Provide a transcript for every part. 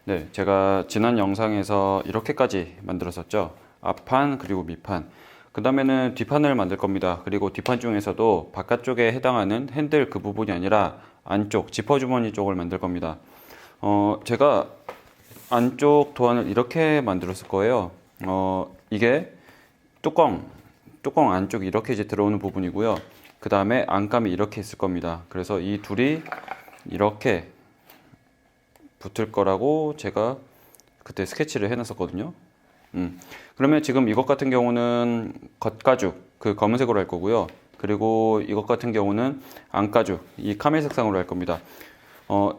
네, 제가 지난 영상에서 이렇게까지 만들었었죠. 앞판 그리고 밑판. 그 다음에는 뒷판을 만들 겁니다. 그리고 뒷판 중에서도 바깥쪽에 해당하는 핸들 그 부분이 아니라 안쪽 지퍼 주머니 쪽을 만들 겁니다. 제가 안쪽 도안을 이렇게 만들었을 거예요. 이게 뚜껑 안쪽 이렇게 이제 들어오는 부분이고요. 그 다음에 안감이 이렇게 있을 겁니다. 그래서 이 둘이 이렇게 붙을 거라고 제가 그때 스케치를 해놨었거든요. 그러면 지금 이것 같은 경우는 겉가죽 그 검은색으로 할 거고요. 그리고 이것 같은 경우는 안가죽 이 카멜 색상으로 할 겁니다.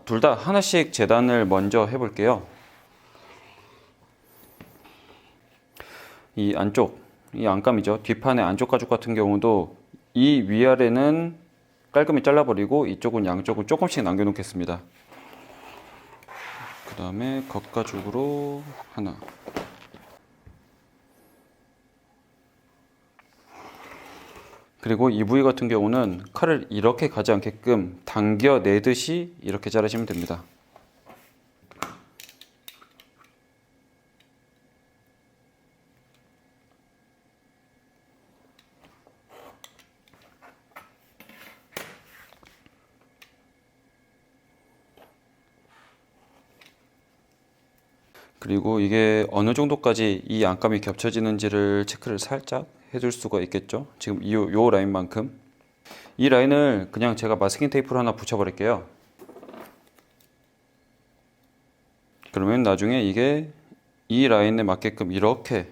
둘 다 하나씩 재단을 먼저 해볼게요. 이 안쪽 이 안감이죠. 뒷판의 안쪽 가죽 같은 경우도 이 위아래는 깔끔히 잘라버리고 이쪽은 양쪽은 조금씩 남겨놓겠습니다. 그 다음에 겉가죽으로 하나, 그리고 이 부위 같은 경우는 칼을 이렇게 가지 않게끔 당겨내듯이 이렇게 자르시면 됩니다. 그리고 이게 어느 정도까지 이 안감이 겹쳐지는지를 체크를 살짝 해줄 수가 있겠죠. 지금 요 라인만큼. 이 라인을 그냥 제가 마스킹 테이프로 하나 붙여버릴게요. 그러면 나중에 이게 이 라인에 맞게끔 이렇게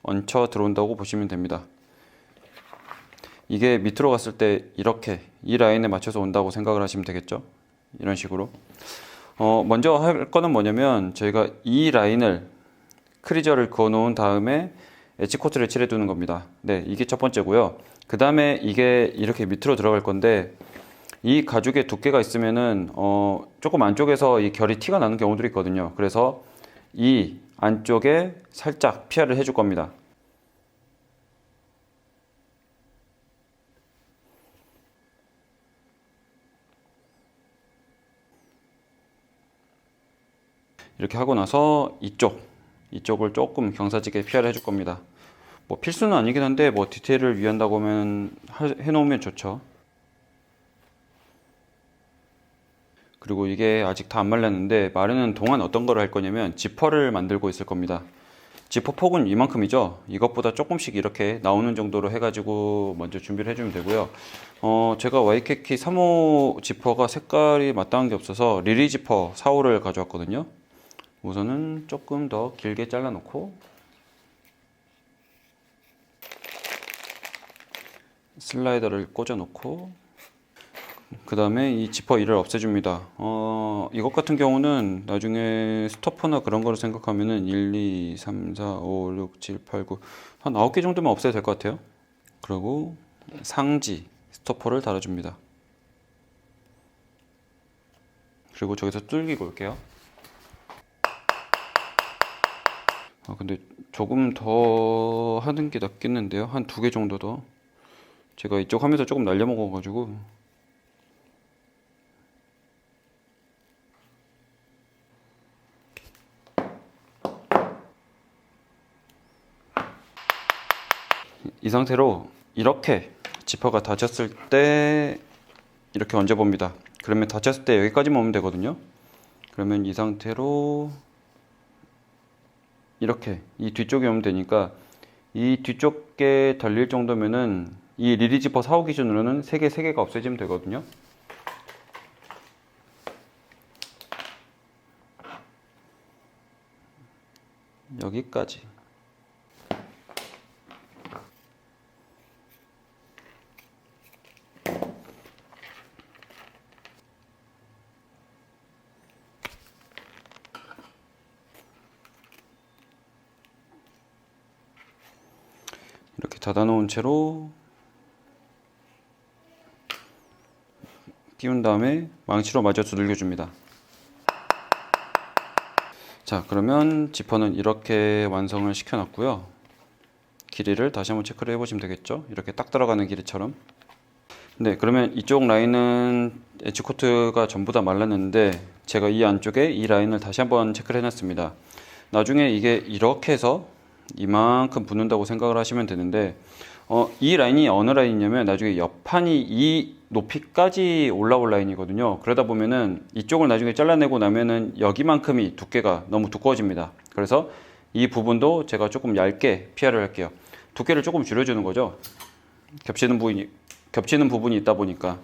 얹혀 들어온다고 보시면 됩니다. 이게 밑으로 갔을 때 이렇게 이 라인에 맞춰서 온다고 생각을 하시면 되겠죠. 이런 식으로. 먼저 할 거는 뭐냐면 저희가 이 라인을 크리저를 그어 놓은 다음에 엣지 코트를 칠해 두는 겁니다. 네, 이게 첫 번째고요. 그 다음에 이게 이렇게 밑으로 들어갈 건데 이 가죽에 두께가 있으면은 조금 안쪽에서 이 결이 티가 나는 경우들이 있거든요. 그래서 이 안쪽에 살짝 피하를 해줄 겁니다. 이렇게 하고 나서 이쪽을 조금 경사지게 피하를 해줄 겁니다. 뭐 필수는 아니긴 한데 뭐 디테일을 위한다고 하면 해놓으면 좋죠. 그리고 이게 아직 다 안 말랐는데 마르는 동안 어떤 걸 할 거냐면 지퍼를 만들고 있을 겁니다. 지퍼 폭은 이만큼이죠. 이것보다 조금씩 이렇게 나오는 정도로 해가지고 먼저 준비를 해주면 되고요. 제가 와이키키 3호 지퍼가 색깔이 마땅한 게 없어서 리리 지퍼 4호를 가져왔거든요. 우선은 조금 더 길게 잘라 놓고 슬라이더를 꽂아 놓고 그 다음에 이 지퍼 1을 없애줍니다. 이것 같은 경우는 나중에 스토퍼나 그런 거를 생각하면은 1, 2, 3, 4, 5, 6, 7, 8, 9 한 9개 정도면 없애도 될 것 같아요. 그리고 상지 스토퍼를 달아줍니다. 그리고 저기서 뚫기고 올게요. 근데 조금 더 하는 게 낫겠는데요. 한 2개 정도 더. 제가 이쪽 하면서 조금 날려먹어가지고. 이 상태로 이렇게 지퍼가 닫혔을 때 이렇게 얹어봅니다. 그러면 닫혔을 때 여기까지만 오면 되거든요. 그러면 이 상태로 이렇게 이 뒤쪽에 오면 되니까 이 뒤쪽에 달릴 정도면은 이 리리 지퍼 4호 기준으로는 3개가 없어지면 되거든요. 여기까지. 이렇게 닫아 놓은 채로 끼운 다음에 망치로 마저 두들겨 줍니다. 자, 그러면 지퍼는 이렇게 완성을 시켜 놨고요. 길이를 다시 한번 체크를 해 보시면 되겠죠. 이렇게 딱 들어가는 길이처럼. 네, 그러면 이쪽 라인은 엣지 코트가 전부 다 말랐는데 제가 이 안쪽에 이 라인을 다시 한번 체크를 해놨습니다. 나중에 이게 이렇게 해서 이만큼 붙는다고 생각을 하시면 되는데 이 라인이 어느 라인이냐면 나중에 옆판이 이 높이까지 올라올 라인이거든요. 그러다 보면은 이쪽을 나중에 잘라내고 나면은 여기만큼이 두께가 너무 두꺼워집니다. 그래서 이 부분도 제가 조금 얇게 피하를 할게요. 두께를 조금 줄여주는 거죠. 겹치는 부분이 있다 보니까.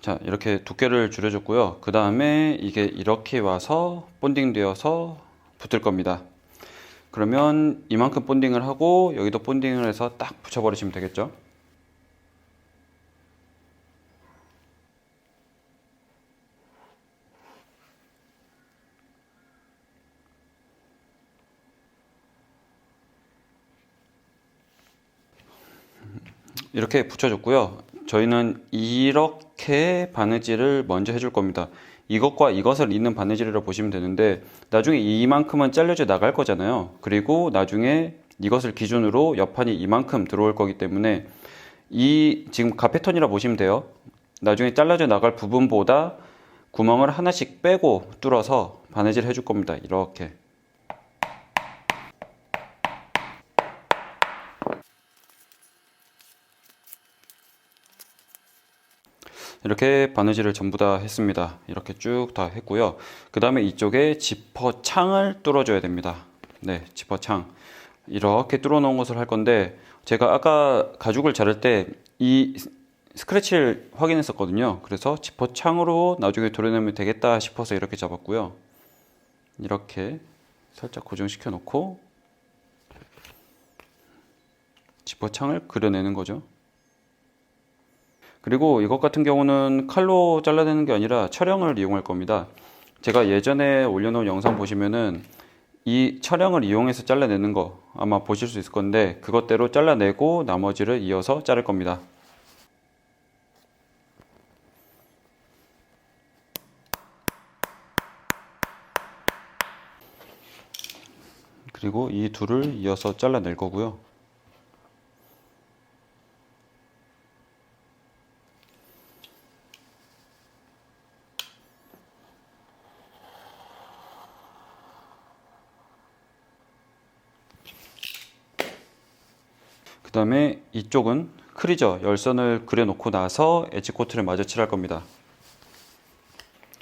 자, 이렇게 두께를 줄여줬고요. 그 다음에 이게 이렇게 와서 본딩 되어서 붙을 겁니다. 그러면 이만큼 본딩을 하고 여기도 본딩을 해서 딱 붙여버리시면 되겠죠. 이렇게 붙여줬고요. 저희는 이렇게 바느질을 먼저 해줄 겁니다. 이것과 이것을 잇는 바느질이라고 보시면 되는데 나중에 이만큼은 잘려져 나갈 거잖아요. 그리고 나중에 이것을 기준으로 옆판이 이만큼 들어올 거기 때문에 이 지금 가패턴이라 보시면 돼요. 나중에 잘라져 나갈 부분보다 구멍을 하나씩 빼고 뚫어서 바느질 해줄 겁니다. 이렇게. 이렇게 바느질을 전부 다 했습니다. 이렇게 쭉 다 했고요. 그 다음에 이쪽에 지퍼 창을 뚫어줘야 됩니다. 네, 지퍼 창. 이렇게 뚫어 놓은 것을 할 건데 제가 아까 가죽을 자를 때 이 스크래치를 확인했었거든요. 그래서 지퍼 창으로 나중에 도려내면 되겠다 싶어서 이렇게 잡았고요. 이렇게 살짝 고정시켜 놓고 지퍼 창을 그려내는 거죠. 그리고 이것 같은 경우는 칼로 잘라내는 게 아니라 촬영을 이용할 겁니다. 제가 예전에 올려놓은 영상 보시면은 이 촬영을 이용해서 잘라내는 거 아마 보실 수 있을 건데 그것대로 잘라내고 나머지를 이어서 자를 겁니다. 그리고 이 둘을 이어서 잘라낼 거고요. 그 다음에 이쪽은 크리저 열선을 그려놓고 나서 엣지 코트를 마저 칠할 겁니다.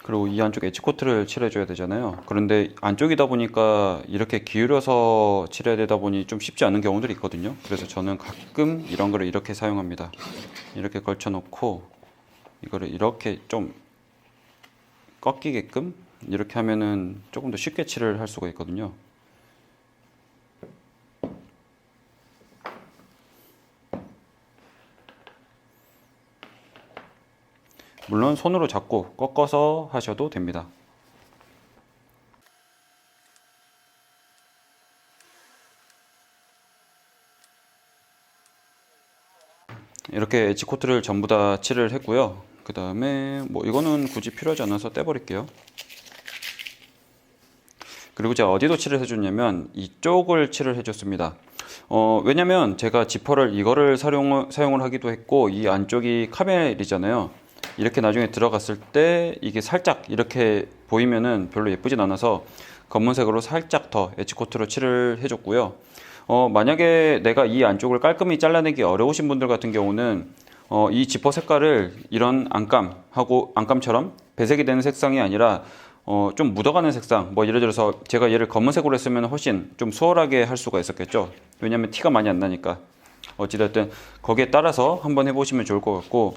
그리고 이 안쪽 엣지 코트를 칠해줘야 되잖아요. 그런데 안쪽이다 보니까 이렇게 기울여서 칠해야 되다 보니 좀 쉽지 않은 경우들이 있거든요. 그래서 저는 가끔 이런 거를 이렇게 사용합니다. 이렇게 걸쳐 놓고 이거를 이렇게 좀 꺾이게끔 이렇게 하면은 조금 더 쉽게 칠을 할 수가 있거든요. 물론 손으로 잡고 꺾어서 하셔도 됩니다. 이렇게 엣지 코트를 전부 다 칠을 했고요. 그 다음에 뭐 이거는 굳이 필요하지 않아서 떼버릴게요. 그리고 제가 어디도 칠을 해줬냐면 이쪽을 칠을 해줬습니다. 왜냐면 제가 지퍼를 이거를 사용을 하기도 했고 이 안쪽이 카멜이잖아요. 이렇게 나중에 들어갔을 때 이게 살짝 이렇게 보이면은 별로 예쁘진 않아서 검은색으로 살짝 더 엣지 코트로 칠을 해줬고요. 만약에 내가 이 안쪽을 깔끔히 잘라내기 어려우신 분들 같은 경우는 이 지퍼 색깔을 이런 안감처럼 배색이 되는 색상이 아니라 좀 묻어가는 색상, 뭐 예를 들어서 제가 얘를 검은색으로 했으면 훨씬 좀 수월하게 할 수가 있었겠죠. 왜냐면 티가 많이 안 나니까. 어찌됐든 거기에 따라서 한번 해보시면 좋을 것 같고,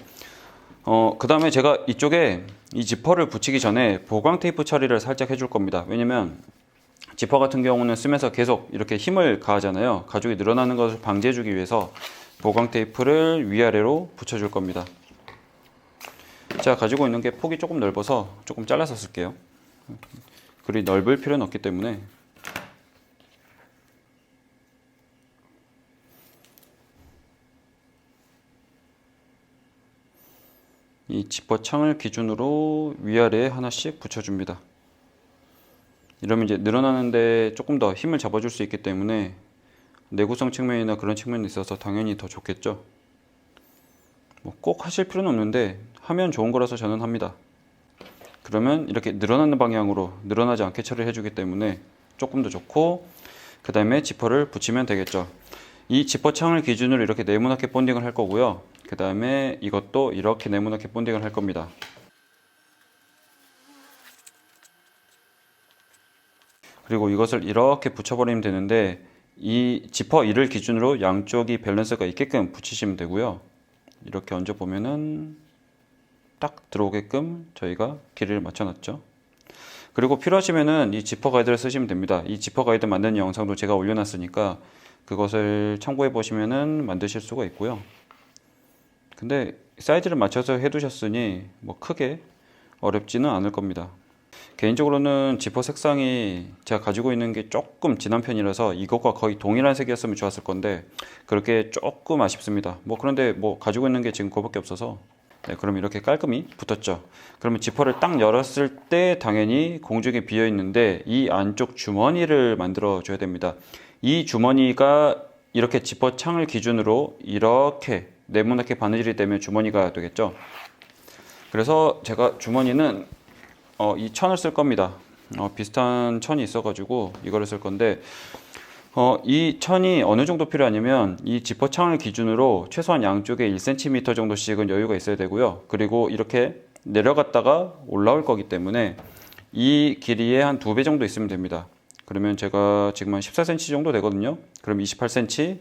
그 다음에 제가 이쪽에 이 지퍼를 붙이기 전에 보강 테이프 처리를 살짝 해줄 겁니다. 왜냐면 지퍼 같은 경우는 쓰면서 계속 이렇게 힘을 가하잖아요. 가죽이 늘어나는 것을 방지해주기 위해서 보강 테이프를 위아래로 붙여줄 겁니다. 제가 가지고 있는 게 폭이 조금 넓어서 조금 잘라서 쓸게요. 그리 넓을 필요는 없기 때문에. 이 지퍼 창을 기준으로 위아래에 하나씩 붙여줍니다. 이러면 이제 늘어나는데 조금 더 힘을 잡아줄 수 있기 때문에 내구성 측면이나 그런 측면이 있어서 당연히 더 좋겠죠. 뭐 꼭 하실 필요는 없는데 하면 좋은 거라서 저는 합니다. 그러면 이렇게 늘어나는 방향으로 늘어나지 않게 처리해 주기 때문에 조금 더 좋고, 그 다음에 지퍼를 붙이면 되겠죠. 이 지퍼 창을 기준으로 이렇게 네모나게 본딩을 할 거고요. 그 다음에 이것도 이렇게 네모나게 본딩을 할 겁니다. 그리고 이것을 이렇게 붙여버리면 되는데, 이 지퍼 1을 기준으로 양쪽이 밸런스가 있게끔 붙이시면 되고요. 이렇게 얹어보면은 딱 들어오게끔 저희가 길이를 맞춰놨죠. 그리고 필요하시면은 이 지퍼 가이드를 쓰시면 됩니다. 이 지퍼 가이드 만드는 영상도 제가 올려놨으니까 그것을 참고해 보시면은 만드실 수가 있고요. 근데 사이즈를 맞춰서 해두셨으니 뭐 크게 어렵지는 않을 겁니다. 개인적으로는 지퍼 색상이 제가 가지고 있는 게 조금 진한 편이라서 이것과 거의 동일한 색이었으면 좋았을 건데 그렇게 조금 아쉽습니다. 뭐 그런데 뭐 가지고 있는 게 지금 그거밖에 없어서, 네, 그럼 이렇게 깔끔히 붙었죠. 그러면 지퍼를 딱 열었을 때 당연히 공중에 비어 있는데 이 안쪽 주머니를 만들어 줘야 됩니다. 이 주머니가 이렇게 지퍼 창을 기준으로 이렇게 네모나게 바느질이 되면 주머니가 되겠죠. 그래서 제가 주머니는 이 천을 쓸 겁니다. 비슷한 천이 있어가지고 이거를 쓸 건데, 이 천이 어느 정도 필요하냐면 이 지퍼 창을 기준으로 최소한 양쪽에 1cm 정도씩은 여유가 있어야 되고요. 그리고 이렇게 내려갔다가 올라올 거기 때문에 이 길이의 한 2배 정도 있으면 됩니다. 그러면 제가 지금 한 14cm 정도 되거든요. 그럼 28cm,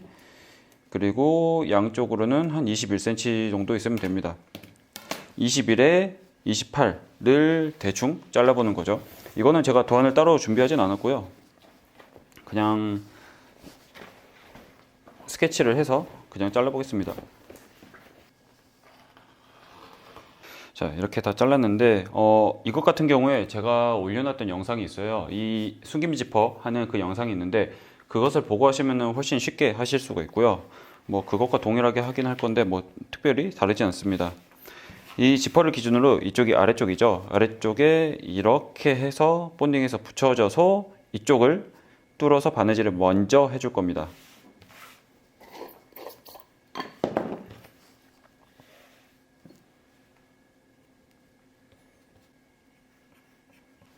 그리고 양쪽으로는 한 21cm 정도 있으면 됩니다. 21에 28를 대충 잘라보는 거죠. 이거는 제가 도안을 따로 준비하진 않았고요. 그냥 스케치를 해서 그냥 잘라보겠습니다. 자, 이렇게 다 잘랐는데 이것 같은 경우에 제가 올려놨던 영상이 있어요. 이 숨김 지퍼 하는 그 영상이 있는데 그것을 보고 하시면 훨씬 쉽게 하실 수가 있고요. 뭐 그것과 동일하게 하긴 할 건데 뭐 특별히 다르지 않습니다. 이 지퍼를 기준으로 이쪽이 아래쪽이죠. 아래쪽에 이렇게 해서 본딩해서 붙여져서 이쪽을 뚫어서 바느질을 먼저 해줄 겁니다.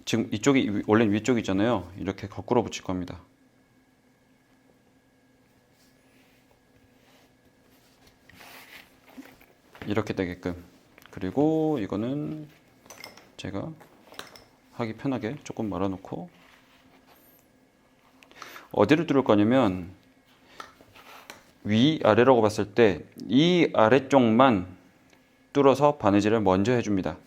지금 이쪽이 원래 위쪽이잖아요. 이렇게 거꾸로 붙일 겁니다. 이렇게 되게끔. 그리고 이거는 제가 하기 편하게 조금 말아놓고, 어디를 뚫을 거냐면 위아래라고 봤을 때 이 아래쪽만 뚫어서 바느질을 먼저 해줍니다.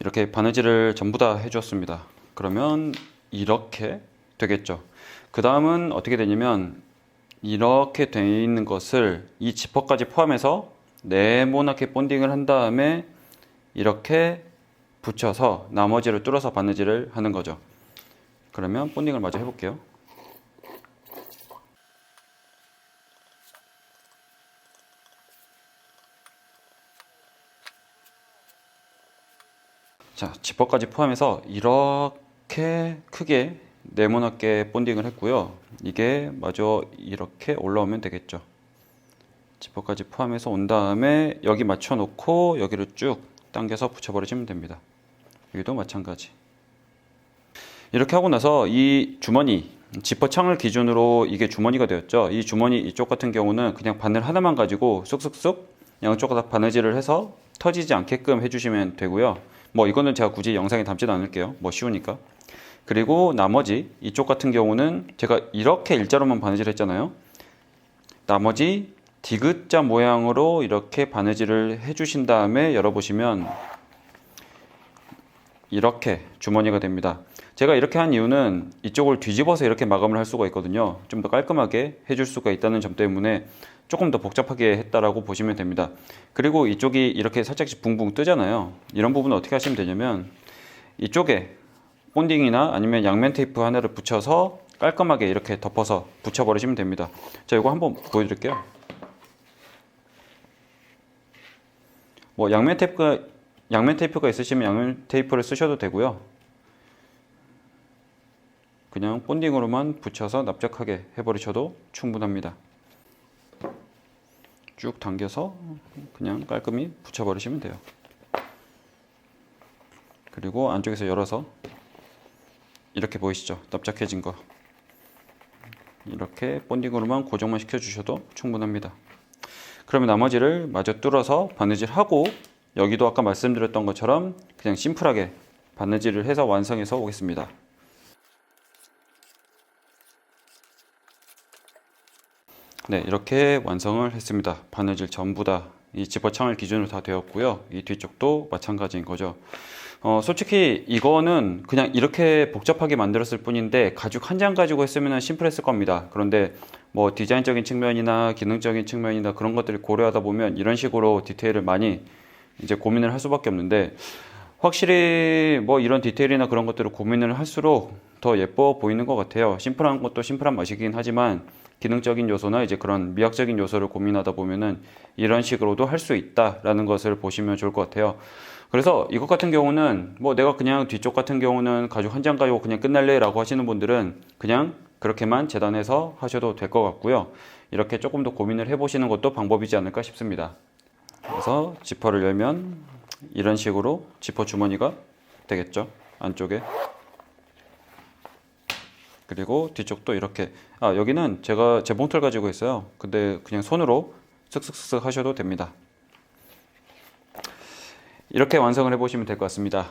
이렇게 바느질을 전부 다 해주었습니다. 그러면 이렇게 되겠죠. 그 다음은 어떻게 되냐면 이렇게 되어 있는 것을 이 지퍼까지 포함해서 네모나게 본딩을 한 다음에 이렇게 붙여서 나머지를 뚫어서 바느질을 하는 거죠. 그러면 본딩을 마저 해볼게요. 자, 지퍼까지 포함해서 이렇게 크게 네모나게 본딩을 했고요. 이게 마저 이렇게 올라오면 되겠죠. 지퍼까지 포함해서 온 다음에 여기 맞춰 놓고 여기를 쭉 당겨서 붙여버리시면 됩니다. 여기도 마찬가지. 이렇게 하고 나서 이 주머니, 지퍼 창을 기준으로 이게 주머니가 되었죠. 이 주머니 이쪽 같은 경우는 그냥 바늘 하나만 가지고 쑥쑥쑥 양쪽 다 바느질을 해서 터지지 않게끔 해주시면 되고요. 뭐 이거는 제가 굳이 영상에 담지도 않을게요. 뭐 쉬우니까. 그리고 나머지 이쪽 같은 경우는 제가 이렇게 일자로만 바느질 했잖아요. 나머지 디귿자 모양으로 이렇게 바느질을 해주신 다음에 열어보시면 이렇게 주머니가 됩니다. 제가 이렇게 한 이유는 이쪽을 뒤집어서 이렇게 마감을 할 수가 있거든요. 좀 더 깔끔하게 해줄 수가 있다는 점 때문에 조금 더 복잡하게 했다라고 보시면 됩니다. 그리고 이쪽이 이렇게 살짝씩 붕붕 뜨잖아요. 이런 부분은 어떻게 하시면 되냐면 이쪽에 본딩이나 아니면 양면 테이프 하나를 붙여서 깔끔하게 이렇게 덮어서 붙여버리시면 됩니다. 자, 이거 한번 보여드릴게요. 뭐 양면 테이프가 양면 테이프가 있으시면 양면 테이프를 쓰셔도 되고요. 그냥 본딩으로만 붙여서 납작하게 해버리셔도 충분합니다. 쭉 당겨서 그냥 깔끔히 붙여버리시면 돼요. 그리고 안쪽에서 열어서 이렇게 보이시죠? 납작해진 거. 이렇게 본딩으로만 고정만 시켜주셔도 충분합니다. 그러면 나머지를 마저 뚫어서 바느질하고 여기도 아까 말씀드렸던 것처럼 그냥 심플하게 바느질을 해서 완성해서 오겠습니다. 네, 이렇게 완성을 했습니다. 바느질 전부 다 이 지퍼창을 기준으로 다 되었고요. 이 뒤쪽도 마찬가지인 거죠. 솔직히 이거는 그냥 이렇게 복잡하게 만들었을 뿐인데 가죽 한 장 가지고 했으면 심플했을 겁니다. 그런데 뭐 디자인적인 측면이나 기능적인 측면이나 그런 것들을 고려하다 보면 이런 식으로 디테일을 많이 이제 고민을 할 수밖에 없는데, 확실히 뭐 이런 디테일이나 그런 것들을 고민을 할수록 더 예뻐 보이는 것 같아요. 심플한 것도 심플한 맛이긴 하지만 기능적인 요소나 이제 그런 미학적인 요소를 고민하다 보면은 이런 식으로도 할 수 있다라는 것을 보시면 좋을 것 같아요. 그래서 이것 같은 경우는 뭐 내가 그냥 뒤쪽 같은 경우는 가죽 한 장 가지고 그냥 끝날래 라고 하시는 분들은 그냥 그렇게만 재단해서 하셔도 될 것 같고요. 이렇게 조금 더 고민을 해보시는 것도 방법이지 않을까 싶습니다. 그래서 지퍼를 열면 이런 식으로 지퍼 주머니가 되겠죠, 안쪽에. 그리고 뒤쪽도 이렇게, 여기는 제가 재봉틀 가지고 있어요. 근데 그냥 손으로 쓱쓱쓱 하셔도 됩니다. 이렇게 완성을 해보시면 될 것 같습니다.